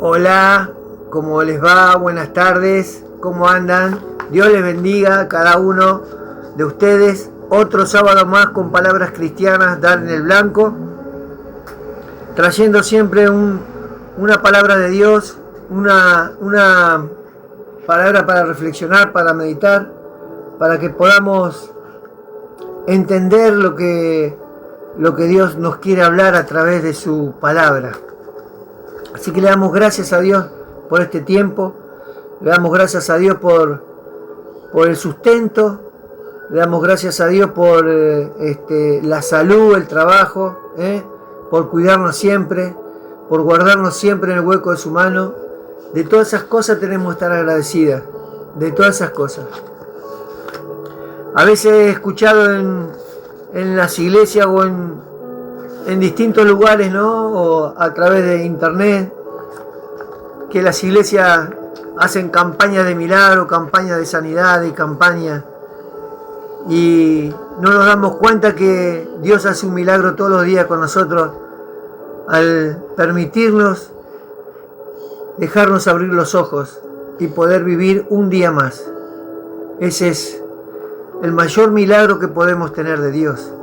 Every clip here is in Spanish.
Hola, ¿cómo les va? Buenas tardes, ¿cómo andan? Dios les bendiga a cada uno de ustedes. Otro sábado más con palabras cristianas, dar en el blanco, trayendo siempre una palabra de Dios, una palabra para reflexionar, para meditar, para que podamos entender lo que Dios nos quiere hablar a través de su palabra. Así que le damos gracias a Dios por este tiempo, le damos gracias a Dios por el sustento, le damos gracias a Dios por la salud, el trabajo, por cuidarnos siempre, por guardarnos siempre en el hueco de su mano. De todas esas cosas tenemos que estar agradecidas, de todas esas cosas. A veces he escuchado en las iglesias o en distintos lugares, ¿no? O a través de internet, que las iglesias hacen campañas de milagro, campañas de sanidad y campañas, y no nos damos cuenta que Dios hace un milagro todos los días con nosotros al permitirnos dejarnos abrir los ojos y poder vivir un día más. Ese es el mayor milagro que podemos tener de Dios.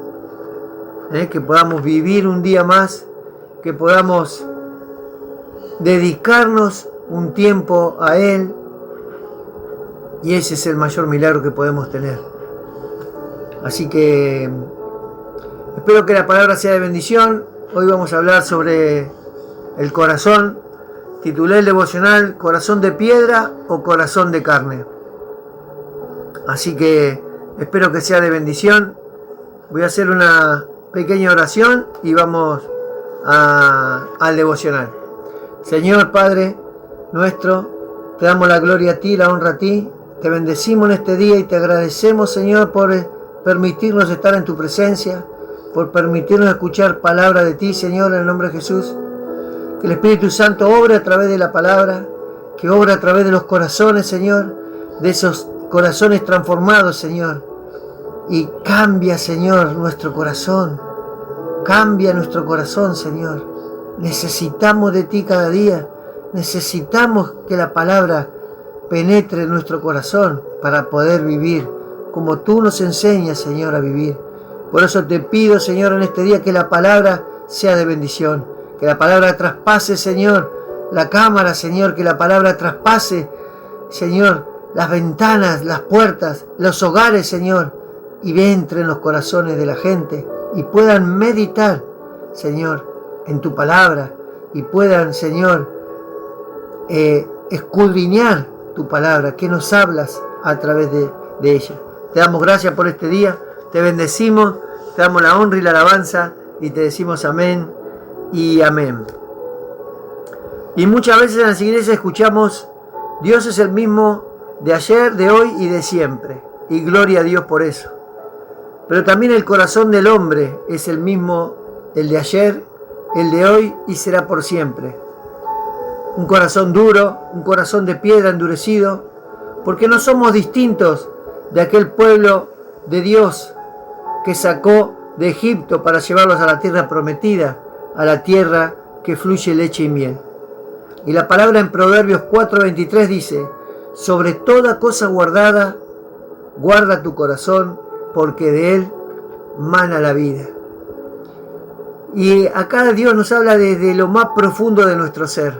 Que podamos vivir un día más, que podamos dedicarnos un tiempo a Él, y ese es el mayor milagro que podemos tener. Así que espero que la palabra sea de bendición. Hoy vamos a hablar sobre el corazón. Titulé el devocional ¿Corazón de piedra o corazón de carne? Así que espero que sea de bendición. Voy a hacer una pequeña oración y vamos al devocional. Señor Padre nuestro, te damos la gloria a ti, la honra a ti. Te bendecimos en este día y te agradecemos, Señor, por permitirnos estar en tu presencia, por permitirnos escuchar palabra de ti, Señor, en el nombre de Jesús. Que el Espíritu Santo obre a través de la palabra, que obre a través de los corazones, Señor, de esos corazones transformados, Señor. Y cambia, Señor, nuestro corazón. Cambia nuestro corazón, Señor. Necesitamos de ti cada día. Necesitamos que la palabra penetre en nuestro corazón para poder vivir como tú nos enseñas, Señor, a vivir. Por eso te pido, Señor, en este día que la palabra sea de bendición. Que la palabra traspase, Señor, la cámara, Señor. Que la palabra traspase, Señor, las ventanas, las puertas, los hogares, Señor. Y entre en los corazones de la gente y puedan meditar, Señor, en tu palabra, y puedan, Señor, escudriñar tu palabra, que nos hablas a través de ella. Te damos gracias por este día, te bendecimos, te damos la honra y la alabanza y te decimos amén y amén. Y muchas veces en las iglesias escuchamos: Dios es el mismo de ayer, de hoy y de siempre, y gloria a Dios por eso. Pero también el corazón del hombre es el mismo, el de ayer, el de hoy y será por siempre. Un corazón duro, un corazón de piedra endurecido, porque no somos distintos de aquel pueblo de Dios que sacó de Egipto para llevarlos a la tierra prometida, a la tierra que fluye leche y miel. Y la palabra en Proverbios 4:23 dice: sobre toda cosa guardada, guarda tu corazón, porque de él mana la vida. Y acá Dios nos habla desde lo más profundo de nuestro ser,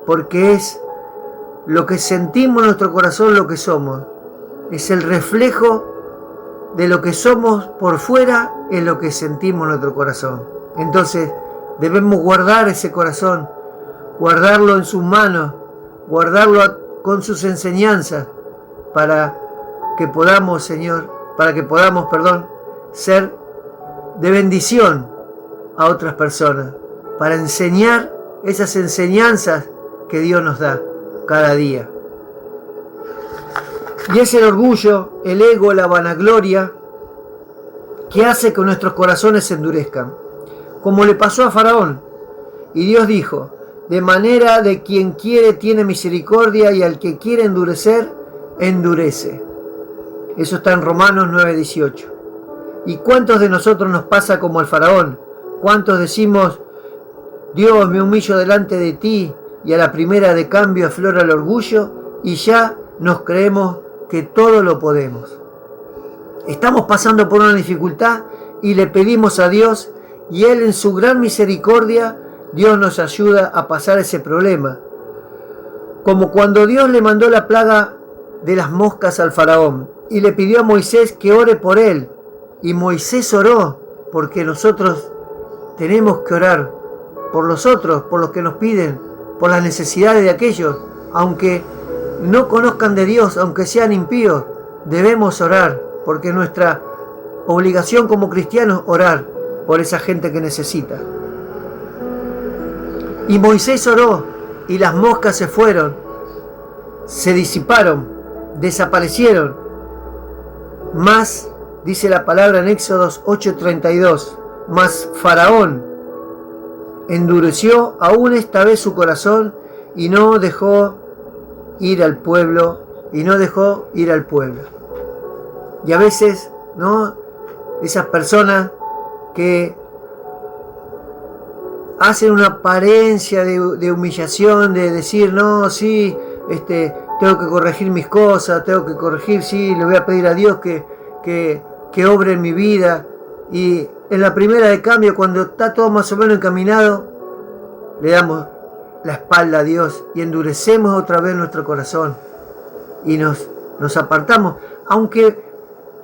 porque es lo que sentimos en nuestro corazón, lo que somos. Es el reflejo de lo que somos por fuera, es lo que sentimos en nuestro corazón. Entonces debemos guardar ese corazón, guardarlo en sus manos, guardarlo con sus enseñanzas, para que podamos, Señor, ser de bendición a otras personas, para enseñar esas enseñanzas que Dios nos da cada día. Y es el orgullo, el ego, la vanagloria que hace que nuestros corazones se endurezcan, como le pasó a Faraón. Y Dios dijo: de manera de quien quiere tiene misericordia, y al que quiere endurecer, endurece. Eso está en Romanos 9:18. ¿Y cuántos de nosotros nos pasa como el Faraón? ¿Cuántos decimos: Dios, me humillo delante de ti, y a la primera de cambio aflora el orgullo y ya nos creemos que todo lo podemos. Estamos pasando por una dificultad y le pedimos a Dios y Él en su gran misericordia, Dios nos ayuda a pasar ese problema. Como cuando Dios le mandó la plaga de las moscas al faraón y le pidió a Moisés que ore por él. Y Moisés oró, porque nosotros tenemos que orar por los otros, por los que nos piden, por las necesidades de aquellos, aunque no conozcan de Dios, aunque sean impíos, debemos orar, porque nuestra obligación como cristianos orar por esa gente que necesita. Y Moisés oró y las moscas se fueron, se disiparon, desaparecieron. Más, dice la palabra en Éxodos 8:32, mas Faraón endureció aún esta vez su corazón y no dejó ir al pueblo, y a veces, ¿no? Esas personas que hacen una apariencia de humillación, de decir, no, sí, tengo que corregir mis cosas, sí, le voy a pedir a Dios que obre en mi vida. Y en la primera de cambio, cuando está todo más o menos encaminado, le damos la espalda a Dios y endurecemos otra vez nuestro corazón y nos apartamos. Aunque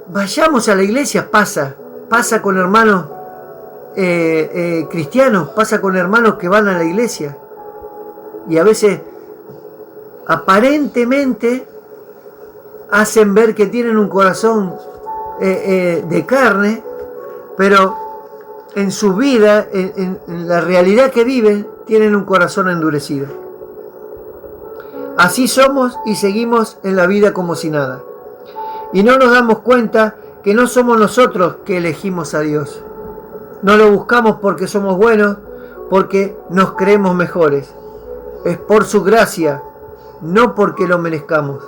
vayamos a la iglesia, pasa con hermanos cristianos, pasa con hermanos que van a la iglesia y a veces aparentemente hacen ver que tienen un corazón de carne, pero en su vida, en la realidad que viven, tienen un corazón endurecido. Así somos y seguimos en la vida como si nada. Y no nos damos cuenta que no somos nosotros que elegimos a Dios. No lo buscamos porque somos buenos, porque nos creemos mejores. Es por su gracia, no porque lo merezcamos.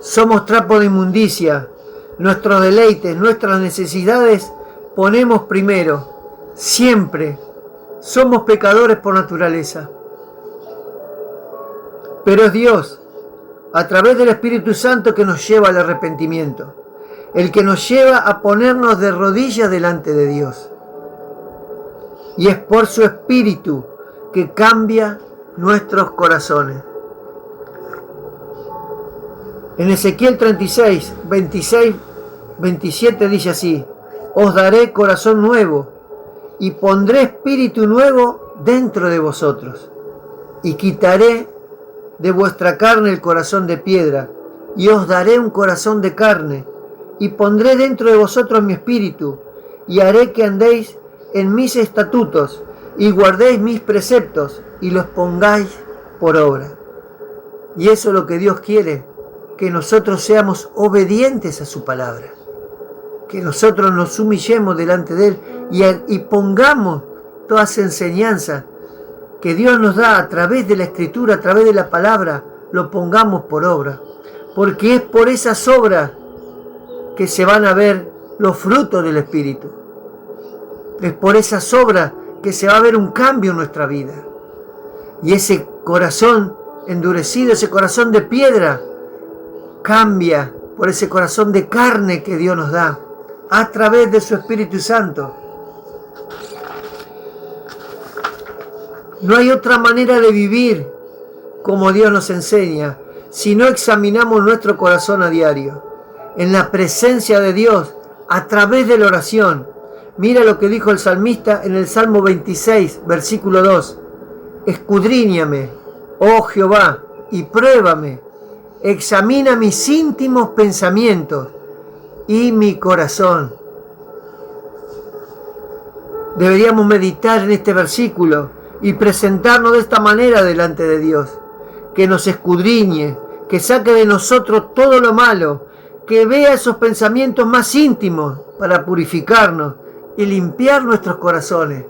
Somos trapo de inmundicia. Nuestros deleites, nuestras necesidades ponemos primero. Siempre somos pecadores por naturaleza. Pero es Dios, a través del Espíritu Santo, que nos lleva al arrepentimiento. El que nos lleva a ponernos de rodillas delante de Dios. Y es por su Espíritu que cambia nuestros corazones. En Ezequiel 36, 27 dice así: os daré corazón nuevo y pondré espíritu nuevo dentro de vosotros. Y quitaré de vuestra carne el corazón de piedra y os daré un corazón de carne. Y pondré dentro de vosotros mi espíritu, y haré que andéis en mis estatutos, y guardéis mis preceptos, y los pongáis por obra. Y eso es lo que Dios quiere, que nosotros seamos obedientes a su palabra, que nosotros nos humillemos delante de Él, y pongamos toda esa enseñanza que Dios nos da a través de la Escritura, a través de la palabra, lo pongamos por obra, porque es por esas obras que se van a ver los frutos del Espíritu. Es por esas obras que se va a ver un cambio en nuestra vida. Y ese corazón endurecido, ese corazón de piedra, cambia por ese corazón de carne que Dios nos da a través de su Espíritu Santo. No hay otra manera de vivir como Dios nos enseña si no examinamos nuestro corazón a diario, en la presencia de Dios, a través de la oración. Mira lo que dijo el salmista en el Salmo 26, versículo 2. Escudriñame, oh Jehová, y pruébame. Examina mis íntimos pensamientos y mi corazón. Deberíamos meditar en este versículo y presentarnos de esta manera delante de Dios. Que nos escudriñe, que saque de nosotros todo lo malo, que vea esos pensamientos más íntimos para purificarnos y limpiar nuestros corazones.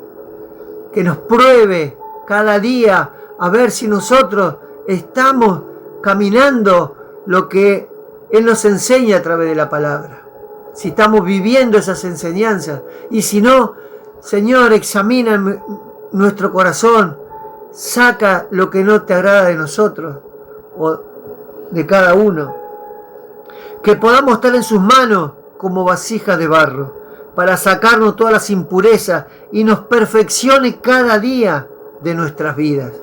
Que nos pruebe cada día a ver si nosotros estamos caminando lo que Él nos enseña a través de la palabra. Si estamos viviendo esas enseñanzas. Y si no, Señor, examina nuestro corazón. saca lo que no te agrada de nosotros o de cada uno. Que podamos estar en sus manos como vasijas de barro para sacarnos todas las impurezas y nos perfeccione cada día de nuestras vidas.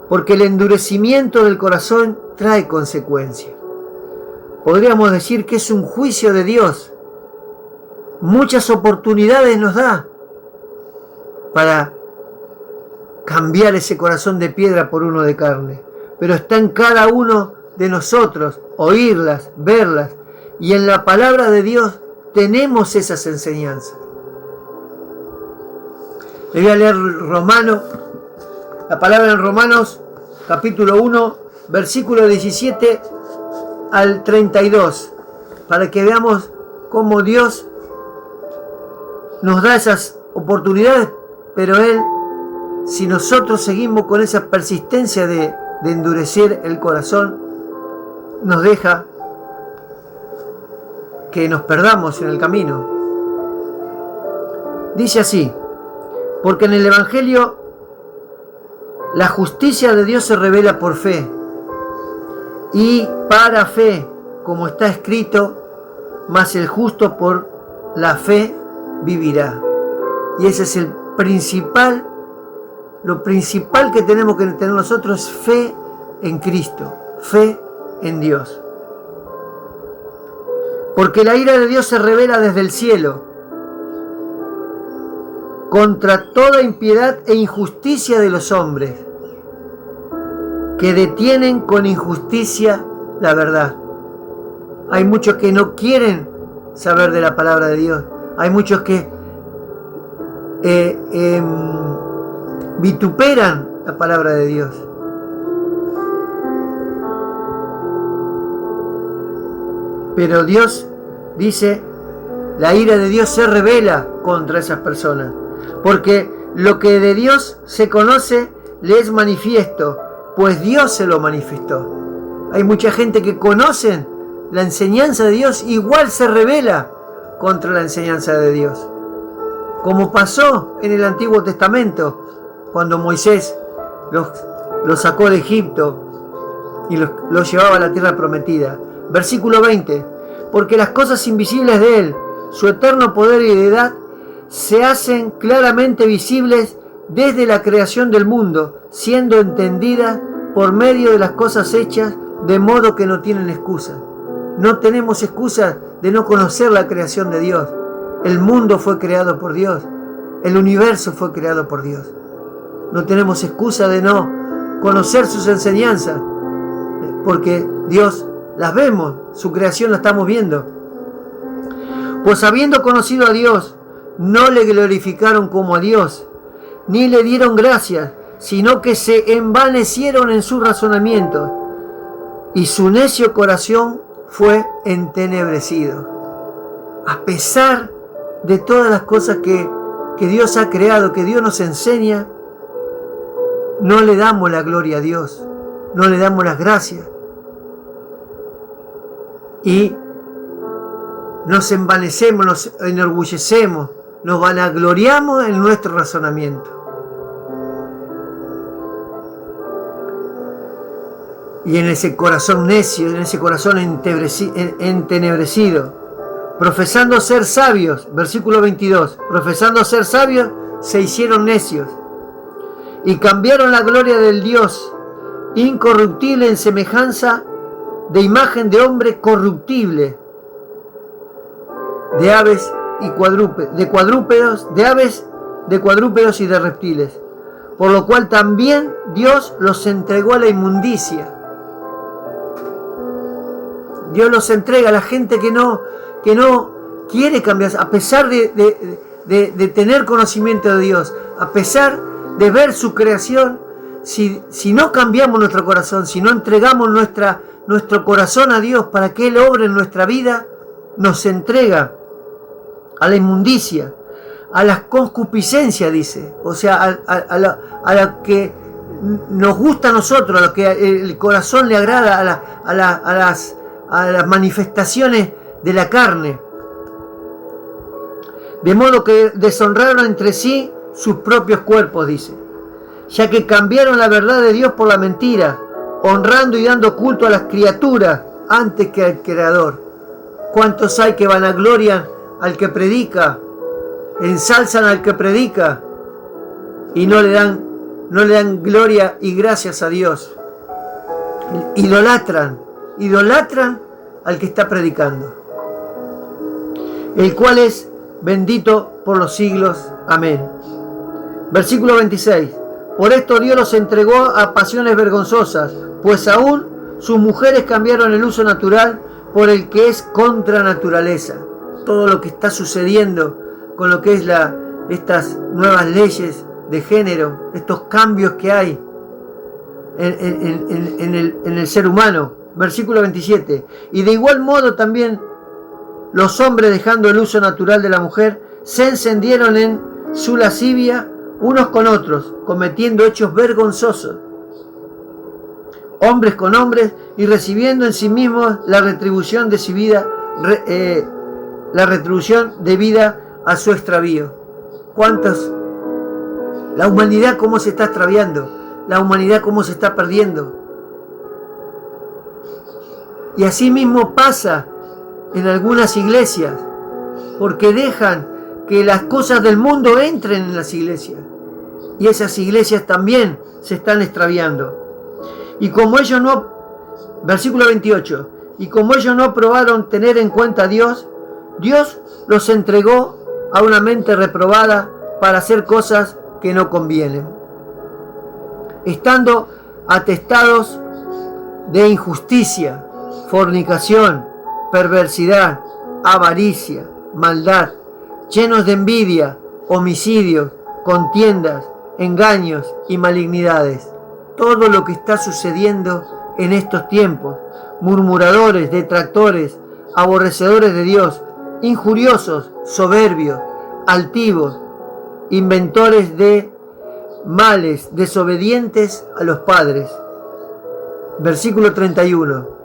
Porque el endurecimiento del corazón trae consecuencias. Podríamos decir que es un juicio de Dios. Muchas oportunidades nos da para cambiar ese corazón de piedra por uno de carne. Pero está en cada uno de nosotros oírlas, verlas. Y en la palabra de Dios tenemos esas enseñanzas. Le voy a leer la palabra en Romanos, capítulo 1, versículo 17 al 32, para que veamos cómo Dios nos da esas oportunidades, pero Él, si nosotros seguimos con esa persistencia de endurecer el corazón, nos deja que nos perdamos en el camino. Dice así: porque en el Evangelio la justicia de Dios se revela por fe y para fe, como está escrito, mas el justo por la fe vivirá. Y ese es lo principal que tenemos que tener nosotros, es fe en Cristo, fe en Dios. Porque la ira de Dios se revela desde el cielo contra toda impiedad e injusticia de los hombres, que detienen con injusticia la verdad. Hay muchos que no quieren saber de la palabra de Dios. Hay muchos que vituperan la palabra de Dios. Pero Dios dice, la ira de Dios se revela contra esas personas, porque lo que de Dios se conoce le es manifiesto, pues Dios se lo manifestó. Hay mucha gente que conoce la enseñanza de Dios, igual se revela contra la enseñanza de Dios. Como pasó en el Antiguo Testamento, cuando Moisés los sacó de Egipto y los llevaba a la tierra prometida. Versículo 20: porque las cosas invisibles de Él, su eterno poder y deidad, se hacen claramente visibles desde la creación del mundo, siendo entendidas por medio de las cosas hechas, de modo que no tienen excusa. No tenemos excusa de no conocer la creación de Dios. El mundo fue creado por Dios. El universo fue creado por Dios. No tenemos excusa de no conocer sus enseñanzas, porque Dios las vemos, su creación la estamos viendo. Pues habiendo conocido a Dios, no le glorificaron como a Dios, ni le dieron gracias, sino que se envanecieron en su razonamiento, y su necio corazón fue entenebrecido. A pesar de todas las cosas que Dios ha creado, que Dios nos enseña, no le damos la gloria a Dios, no le damos las gracias. Y nos envanecemos, nos enorgullecemos, nos vanagloriamos en nuestro razonamiento. Y en ese corazón necio, en ese corazón entenebrecido, profesando ser sabios, versículo 22, profesando ser sabios, se hicieron necios y cambiaron la gloria del Dios incorruptible en semejanza de imagen de hombre corruptible, de aves y cuadrúpedos, de aves, de cuadrúpedos y de reptiles, por lo cual también Dios los entregó a la inmundicia. Dios los entrega a la gente que no quiere cambiar, a pesar de tener conocimiento de Dios, a pesar de ver su creación. Si no cambiamos nuestro corazón, si no entregamos nuestro corazón a Dios para que Él obre en nuestra vida, nos entrega a la inmundicia, a la concupiscencia, dice, o sea, a lo que nos gusta a nosotros, a lo que el corazón le agrada, a las manifestaciones de la carne, de modo que deshonraron entre sí sus propios cuerpos, dice, ya que cambiaron la verdad de Dios por la mentira, honrando y dando culto a las criaturas antes que al Creador. ¿Cuántos hay que vanaglorian al que predica, ensalzan al que predica y no le dan gloria y gracias a Dios? Idolatran al que está predicando, el cual es bendito por los siglos. Amén. Versículo 26. Por esto Dios los entregó a pasiones vergonzosas, pues aún sus mujeres cambiaron el uso natural por el que es contra naturaleza. Todo lo que está sucediendo con lo que es estas nuevas leyes de género, estos cambios que hay en el ser humano. Versículo 27. Y de igual modo también los hombres, dejando el uso natural de la mujer, se encendieron en su lascivia unos con otros, cometiendo hechos vergonzosos, hombres con hombres, y recibiendo en sí mismos la retribución debida a su extravío. ¿Cuántos? La humanidad cómo se está extraviando, la humanidad cómo se está perdiendo. Y así mismo pasa en algunas iglesias, porque dejan que las cosas del mundo entren en las iglesias, y esas iglesias también se están extraviando. Y como ellos no, versículo 28, y como ellos no probaron tener en cuenta a Dios, Dios los entregó a una mente reprobada para hacer cosas que no convienen, estando atestados de injusticia, fornicación, perversidad, avaricia, maldad, llenos de envidia, homicidios, contiendas, engaños y malignidades. Todo lo que está sucediendo en estos tiempos: murmuradores, detractores, aborrecedores de Dios, injuriosos, soberbios, altivos, inventores de males, desobedientes a los padres. Versículo 31.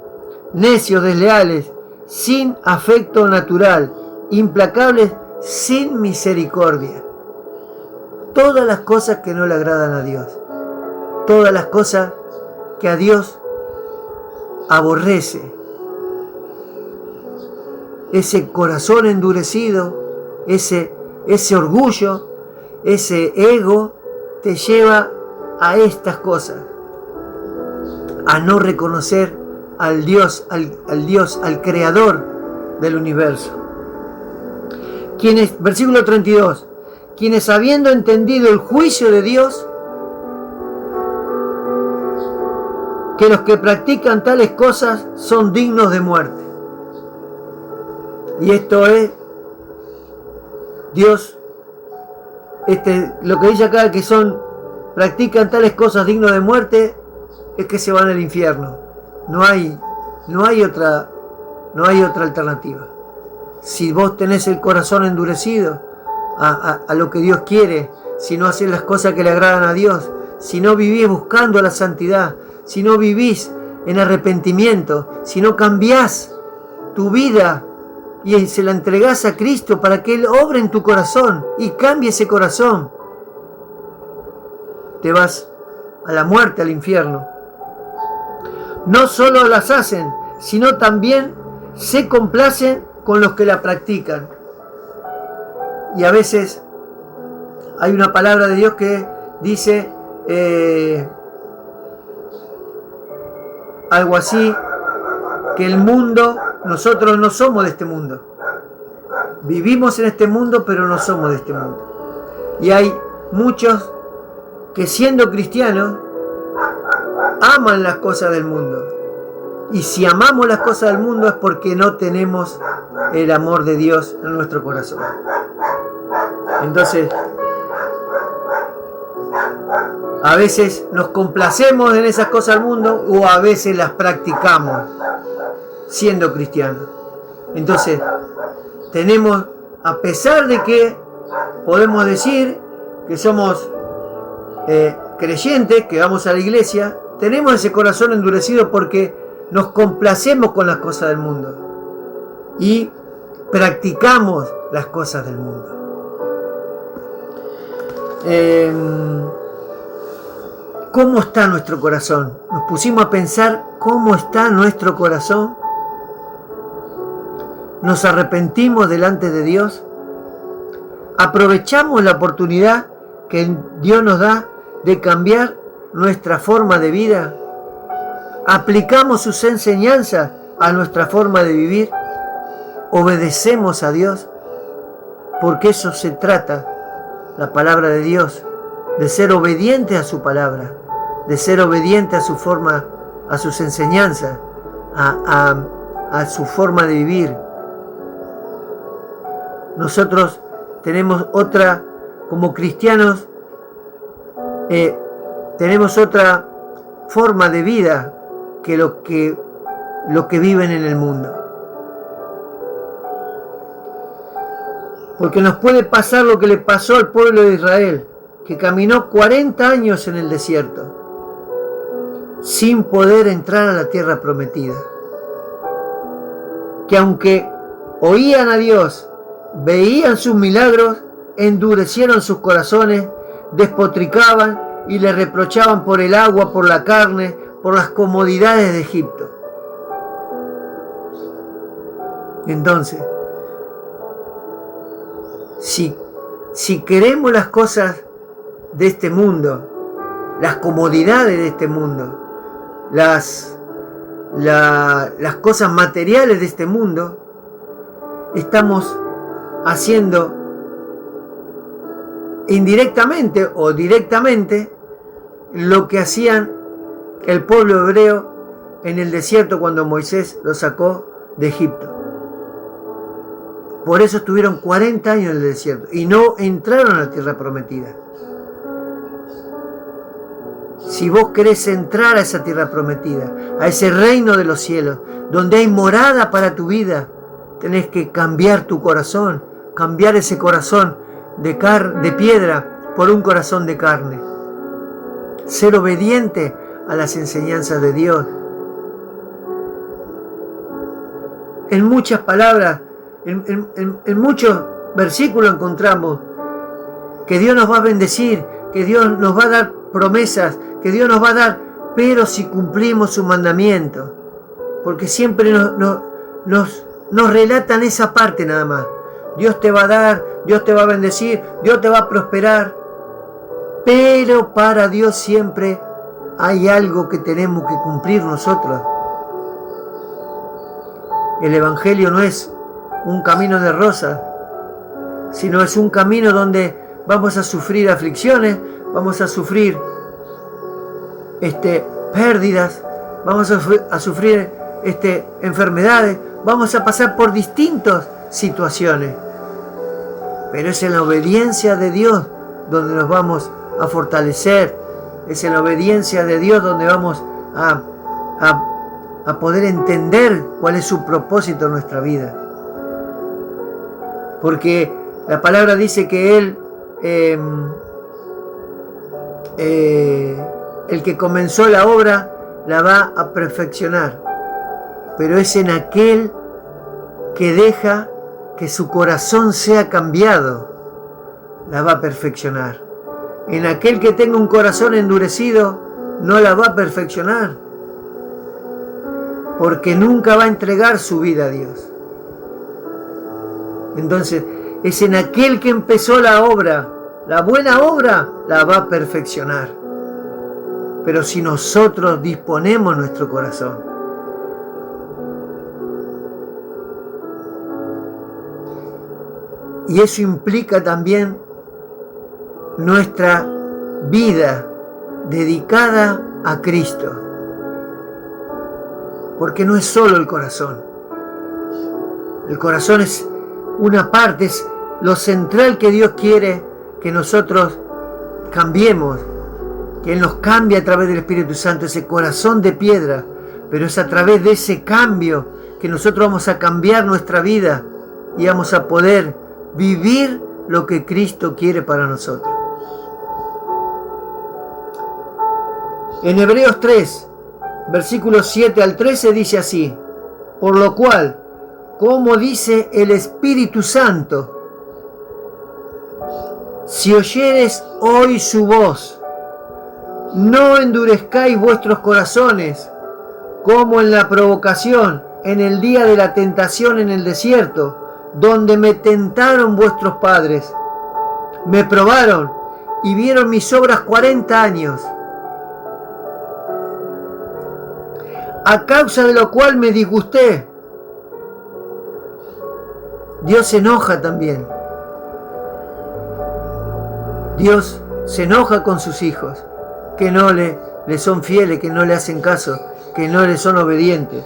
Necios, desleales, sin afecto natural, implacables, sin misericordia. Todas las cosas que no le agradan a Dios, todas las cosas que a Dios aborrece. Ese corazón endurecido, ese orgullo, ese ego te lleva a estas cosas, a no reconocer al Dios, al Creador del universo. Versículo 32, quienes habiendo entendido el juicio de Dios, que los que practican tales cosas son dignos de muerte. Y esto es Dios, lo que dice acá, que practican tales cosas dignos de muerte, es que se van al infierno. No hay otra alternativa. Si vos tenés el corazón endurecido a lo que Dios quiere, si no haces las cosas que le agradan a Dios, si no vivís buscando la santidad, si no vivís en arrepentimiento, si no cambiás tu vida y se la entregás a Cristo para que Él obre en tu corazón y cambie ese corazón, te vas a la muerte, al infierno. No solo las hacen, sino también se complacen con los que la practican. Y a veces hay una palabra de Dios que dice algo así, que el mundo, nosotros no somos de este mundo. Vivimos en este mundo, pero no somos de este mundo. Y hay muchos que, siendo cristianos, aman las cosas del mundo. Y si amamos las cosas del mundo es porque no tenemos el amor de Dios en nuestro corazón. Entonces, a veces nos complacemos en esas cosas del mundo, o a veces las practicamos siendo cristianos. Entonces, tenemos, a pesar de que podemos decir que somos creyentes, que vamos a la iglesia, tenemos ese corazón endurecido porque nos complacemos con las cosas del mundo y practicamos las cosas del mundo. ¿Cómo está nuestro corazón? Nos pusimos a pensar cómo está nuestro corazón. ¿Nos arrepentimos delante de Dios? ¿Aprovechamos la oportunidad que Dios nos da de cambiar nuestra forma de vida? ¿Aplicamos sus enseñanzas a nuestra forma de vivir? ¿Obedecemos a Dios? Porque eso se trata, la palabra de Dios, de ser obediente a su palabra, de ser obediente a su forma, a sus enseñanzas, a su forma de vivir. Nosotros tenemos otra, como cristianos, tenemos otra forma de vida que lo que viven en el mundo. Porque nos puede pasar lo que le pasó al pueblo de Israel, que caminó 40 años en el desierto, sin poder entrar a la tierra prometida. Que aunque oían a Dios, veían sus milagros, endurecieron sus corazones, despotricaban y le reprochaban por el agua, por la carne, por las comodidades de Egipto. Entonces, si queremos las cosas de este mundo, las comodidades de este mundo, las cosas materiales de este mundo, estamos haciendo indirectamente o directamente lo que hacían el pueblo hebreo en el desierto cuando Moisés lo sacó de Egipto. Por eso estuvieron 40 años en el desierto y no entraron a la tierra prometida. Si vos querés entrar a esa tierra prometida, a ese reino de los cielos, donde hay morada para tu vida, tenés que cambiar tu corazón, cambiar ese corazón de piedra por un corazón de carne. Ser obediente a las enseñanzas de Dios. En muchas palabras, en muchos versículos encontramos que Dios nos va a bendecir, que Dios nos va a dar promesas, que Dios nos va a dar, pero si cumplimos su mandamiento. Porque siempre nos relatan esa parte nada más. Dios te va a dar, Dios te va a bendecir, Dios te va a prosperar. Pero para Dios siempre hay algo que tenemos que cumplir nosotros. El Evangelio no es un camino de rosas, sino es un camino donde vamos a sufrir aflicciones, vamos a sufrir pérdidas, vamos a sufrir enfermedades, vamos a pasar por distintas situaciones. Pero es en la obediencia de Dios donde nos vamos a fortalecer, es en la obediencia de Dios donde vamos a poder entender cuál es su propósito en nuestra vida. Porque la palabra dice que Él, el que comenzó la obra, la va a perfeccionar. Pero es en aquel que deja que su corazón sea cambiado, la va a perfeccionar. En aquel que tenga un corazón endurecido, no la va a perfeccionar, porque nunca va a entregar su vida a Dios. Entonces, es en aquel que empezó la obra, la buena obra, la va a perfeccionar. Pero si nosotros disponemos nuestro corazón. Y eso implica también nuestra vida dedicada a Cristo. Porque no es solo el corazón. El corazón es una parte, es lo central que Dios quiere que nosotros cambiemos, que Él nos cambie a través del Espíritu Santo, ese corazón de piedra, pero es a través de ese cambio que nosotros vamos a cambiar nuestra vida y vamos a poder vivir lo que Cristo quiere para nosotros. En Hebreos 3, versículos 7 al 13 dice así: por lo cual, como dice el Espíritu Santo, si oyeres hoy su voz, no endurezcáis vuestros corazones, como en la provocación, en el día de la tentación en el desierto, donde me tentaron vuestros padres. Me probaron y vieron mis obras 40 años, a causa de lo cual me disgusté. Dios se enoja también. Dios se enoja con sus hijos, que no le son fieles, que no le hacen caso, que no le son obedientes.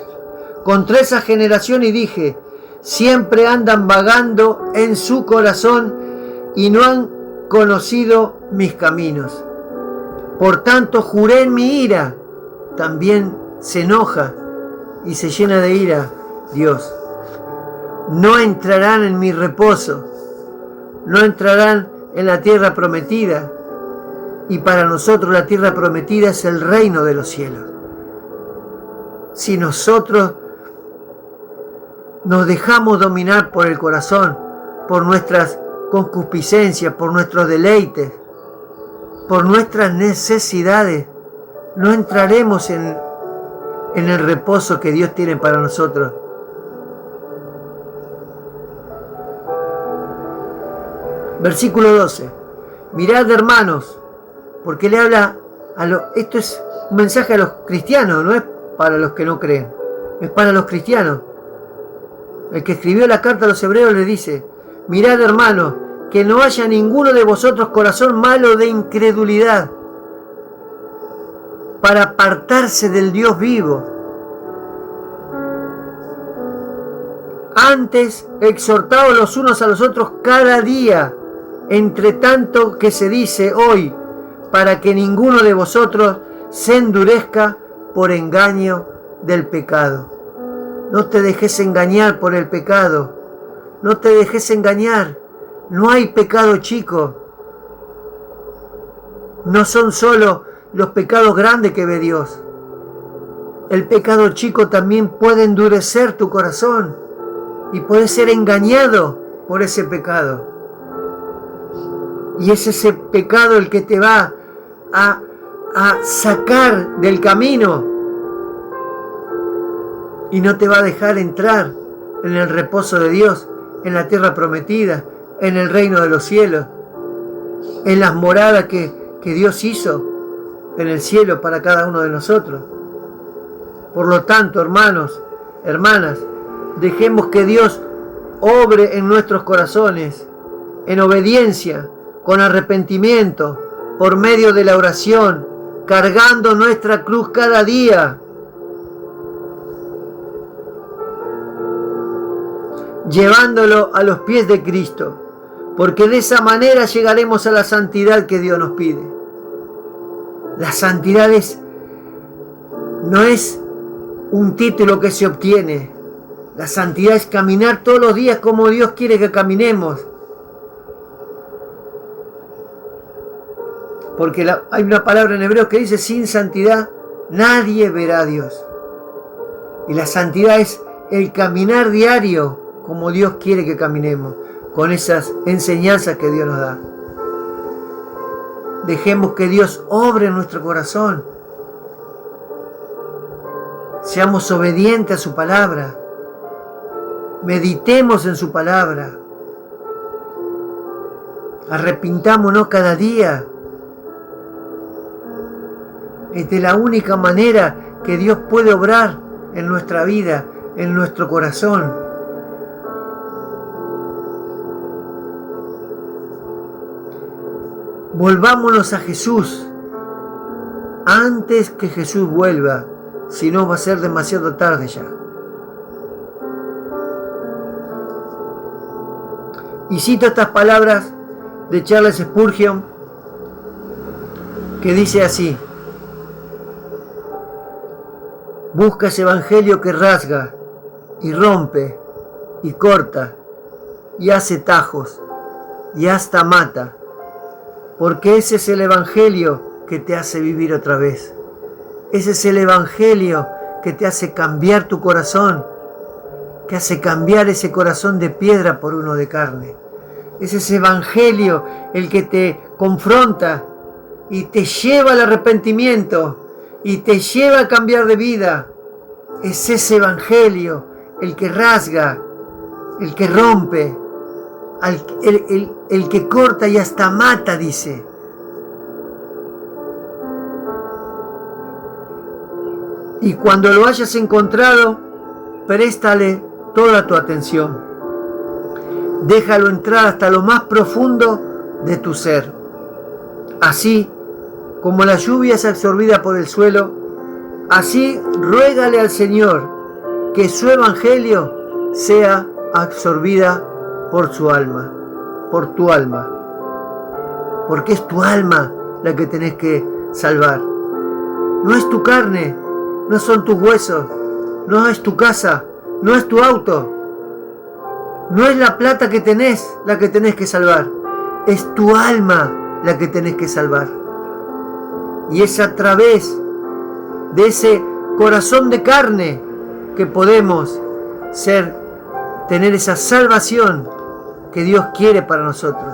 Contra esa generación y dije, siempre andan vagando en su corazón y no han conocido mis caminos. Por tanto, juré en mi ira. También se enoja y se llena de ira Dios. No entrarán en mi reposo, no entrarán en la tierra prometida. Y para nosotros la tierra prometida es el reino de los cielos. Si nosotros nos dejamos dominar por el corazón, por nuestras concupiscencias, por nuestros deleites, por nuestras necesidades, no entraremos en el reposo que Dios tiene para nosotros. Versículo 12. Mirad, hermanos, porque le habla esto es un mensaje a los cristianos, no es para los que no creen, es para los cristianos. El que escribió la carta a los hebreos le dice, mirad, hermanos, que no haya ninguno de vosotros corazón malo de incredulidad, para apartarse del Dios vivo. Antes, exhortaos los unos a los otros cada día, entre tanto que se dice hoy, para que ninguno de vosotros se endurezca por engaño del pecado. No te dejes engañar por el pecado. No te dejes engañar. No hay pecado chico. No son solo los pecados grandes que ve Dios. El pecado chico también puede endurecer tu corazón y puedes ser engañado por ese pecado. Y es ese pecado el que te va a sacar del camino y no te va a dejar entrar en el reposo de Dios, en la tierra prometida, en el reino de los cielos, en las moradas que Dios hizo en el cielo para cada uno de nosotros. Por lo tanto, hermanos, hermanas, dejemos que Dios obre en nuestros corazones, en obediencia, con arrepentimiento, por medio de la oración, cargando nuestra cruz cada día, llevándolo a los pies de Cristo, porque de esa manera llegaremos a la santidad que Dios nos pide. La santidad no es un título que se obtiene. La santidad es caminar todos los días como Dios quiere que caminemos. Porque hay una palabra en hebreo que dice, sin santidad nadie verá a Dios. Y la santidad es el caminar diario como Dios quiere que caminemos, con esas enseñanzas que Dios nos da. Dejemos que Dios obre en nuestro corazón. Seamos obedientes a su palabra. Meditemos en su palabra. Arrepintámonos cada día. Es de la única manera que Dios puede obrar en nuestra vida, en nuestro corazón. Volvámonos a Jesús antes que Jesús vuelva, si no va a ser demasiado tarde ya. Y cito estas palabras de Charles Spurgeon, que dice así: busca ese evangelio que rasga y rompe y corta y hace tajos y hasta mata, porque ese es el evangelio que te hace vivir otra vez. Ese es el evangelio que te hace cambiar tu corazón, que hace cambiar ese corazón de piedra por uno de carne. Es ese evangelio el que te confronta y te lleva al arrepentimiento y te lleva a cambiar de vida. Es ese evangelio el que rasga, el que rompe, el que corta y hasta mata, dice. Y cuando lo hayas encontrado, préstale toda tu atención. Déjalo entrar hasta lo más profundo de tu ser. Así como la lluvia es absorbida por el suelo, así ruégale al Señor que su evangelio sea absorbida por su alma, por tu alma. Porque es tu alma la que tenés que salvar. No es tu carne, no son tus huesos, no es tu casa, no es tu auto, no es la plata que tenés la que tenés que salvar. Es tu alma la que tenés que salvar. Y es a través de ese corazón de carne que podemos tener esa salvación que Dios quiere para nosotros.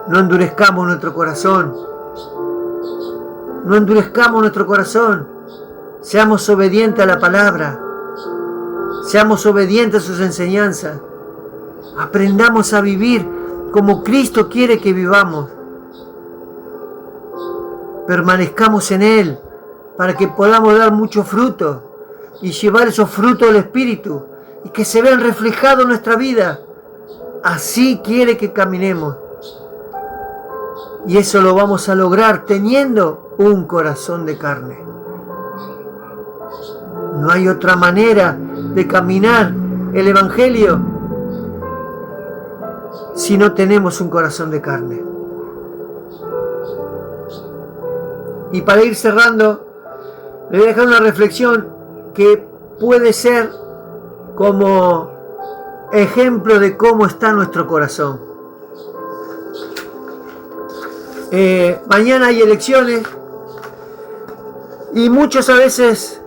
No endurezcamos nuestro corazón. No endurezcamos nuestro corazón. Seamos obedientes a la palabra. Seamos obedientes a sus enseñanzas. Aprendamos a vivir como Cristo quiere que vivamos. Permanezcamos en Él para que podamos dar mucho fruto y llevar esos frutos del Espíritu y que se vean reflejados en nuestra vida. Así quiere que caminemos. Y eso lo vamos a lograr teniendo un corazón de carne. No hay otra manera de caminar el Evangelio si no tenemos un corazón de carne. Y para ir cerrando, le voy a dejar una reflexión que puede ser como ejemplo de cómo está nuestro corazón. Mañana hay elecciones y muchos a veces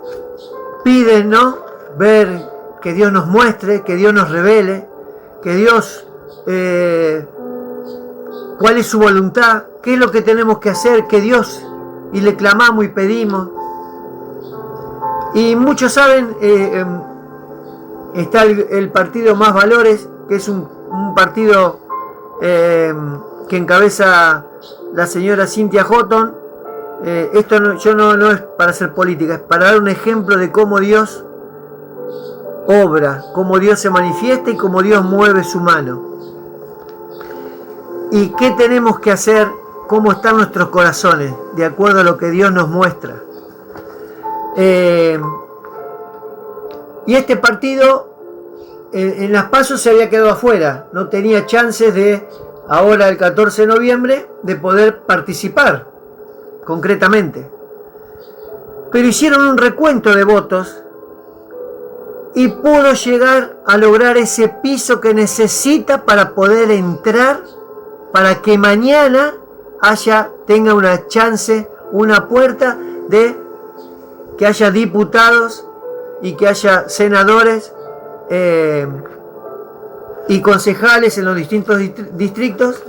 piden, ¿no?, ver que Dios nos muestre, que Dios nos revele, que Dios, cuál es su voluntad, qué es lo que tenemos que hacer, que Dios, y le clamamos y pedimos. Y muchos saben, está el partido Más Valores, que es un partido que encabeza la señora Cynthia Houghton. Esto no es para hacer política, es para dar un ejemplo de cómo Dios obra, cómo Dios se manifiesta y cómo Dios mueve su mano. ¿Y qué tenemos que hacer? ¿Cómo están nuestros corazones? De acuerdo a lo que Dios nos muestra. Y este partido en las PASO se había quedado afuera. No tenía chances de, ahora el 14 de noviembre, de poder participar concretamente. Pero hicieron un recuento de votos y pudo llegar a lograr ese piso que necesita para poder entrar, para que mañana tenga una chance, una puerta de que haya diputados y que haya senadores y concejales en los distintos distritos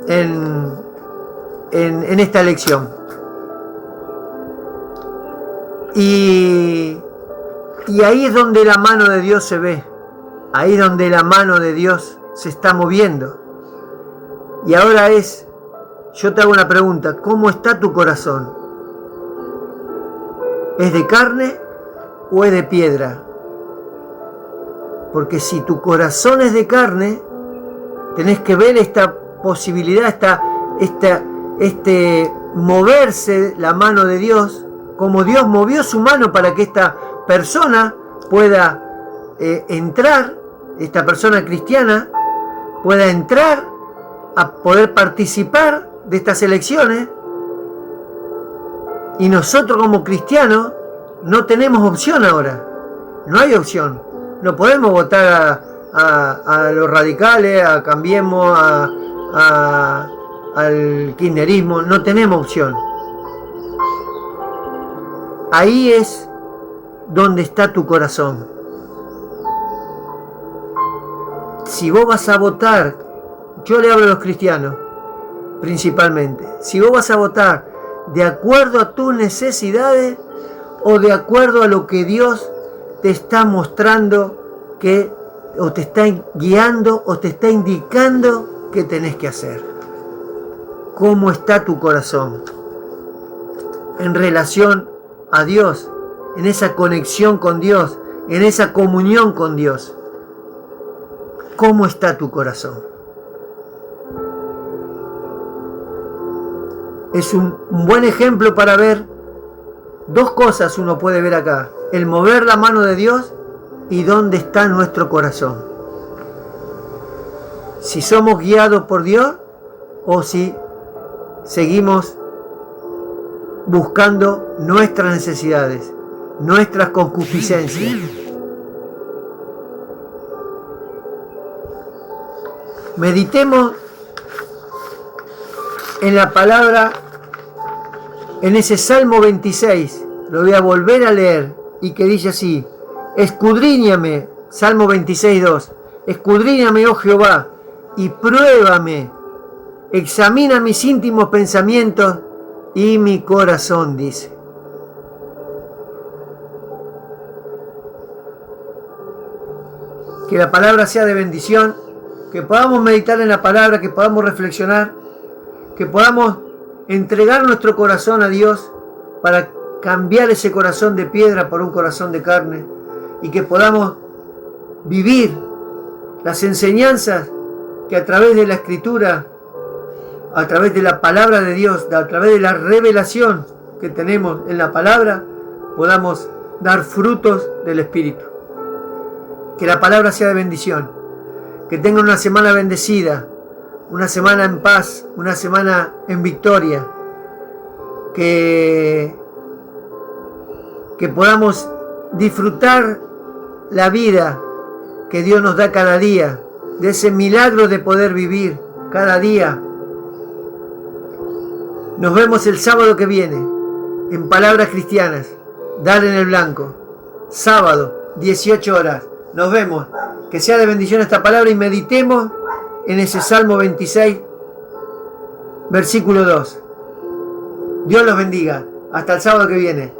en esta elección. Y ahí es donde la mano de Dios se ve, ahí es donde la mano de Dios se está moviendo. Y ahora yo te hago una pregunta: ¿cómo está tu corazón? ¿Es de carne o es de piedra? Porque si tu corazón es de carne, tenés que ver esta posibilidad, este moverse la mano de Dios, como Dios movió su mano para que esta persona pueda entrar, esta persona cristiana pueda entrar a poder participar de estas elecciones. Y nosotros como cristianos no tenemos opción ahora, no hay opción. No podemos votar a los radicales, a Cambiemos, al kirchnerismo, no tenemos opción. Ahí es donde está tu corazón. Si vos vas a votar, yo le hablo a los cristianos, principalmente. Si vos vas a votar de acuerdo a tus necesidades o de acuerdo a lo que Dios te está mostrando que, o te está guiando o te está indicando que tenés que hacer. ¿Cómo está tu corazón en relación a Dios, en esa conexión con Dios, en esa comunión con Dios? ¿Cómo está tu corazón? Es un buen ejemplo para ver dos cosas. Uno puede ver acá: el mover la mano de Dios y dónde está nuestro corazón. Si somos guiados por Dios o si seguimos buscando nuestras necesidades, nuestras concupiscencias. Meditemos en la palabra, en ese Salmo 26, lo voy a volver a leer, y que dice así: escudriñame, Salmo 26, 2, escudriñame, oh Jehová, y pruébame, examina mis íntimos pensamientos y mi corazón, dice. Que la palabra sea de bendición, que podamos meditar en la palabra, que podamos reflexionar, que podamos entregar nuestro corazón a Dios para cambiar ese corazón de piedra por un corazón de carne, y que podamos vivir las enseñanzas que a través de la Escritura, a través de la palabra de Dios, a través de la revelación que tenemos en la palabra, podamos dar frutos del Espíritu. Que la palabra sea de bendición, que tengan una semana bendecida, una semana en paz, una semana en victoria, que podamos disfrutar la vida que Dios nos da cada día, de ese milagro de poder vivir cada día. Nos vemos el sábado que viene en Palabras Cristianas, Dar en el Blanco, sábado, 18 horas. Nos vemos. Que sea de bendición esta palabra y meditemos en ese Salmo 26, versículo 2. Dios los bendiga. Hasta el sábado que viene.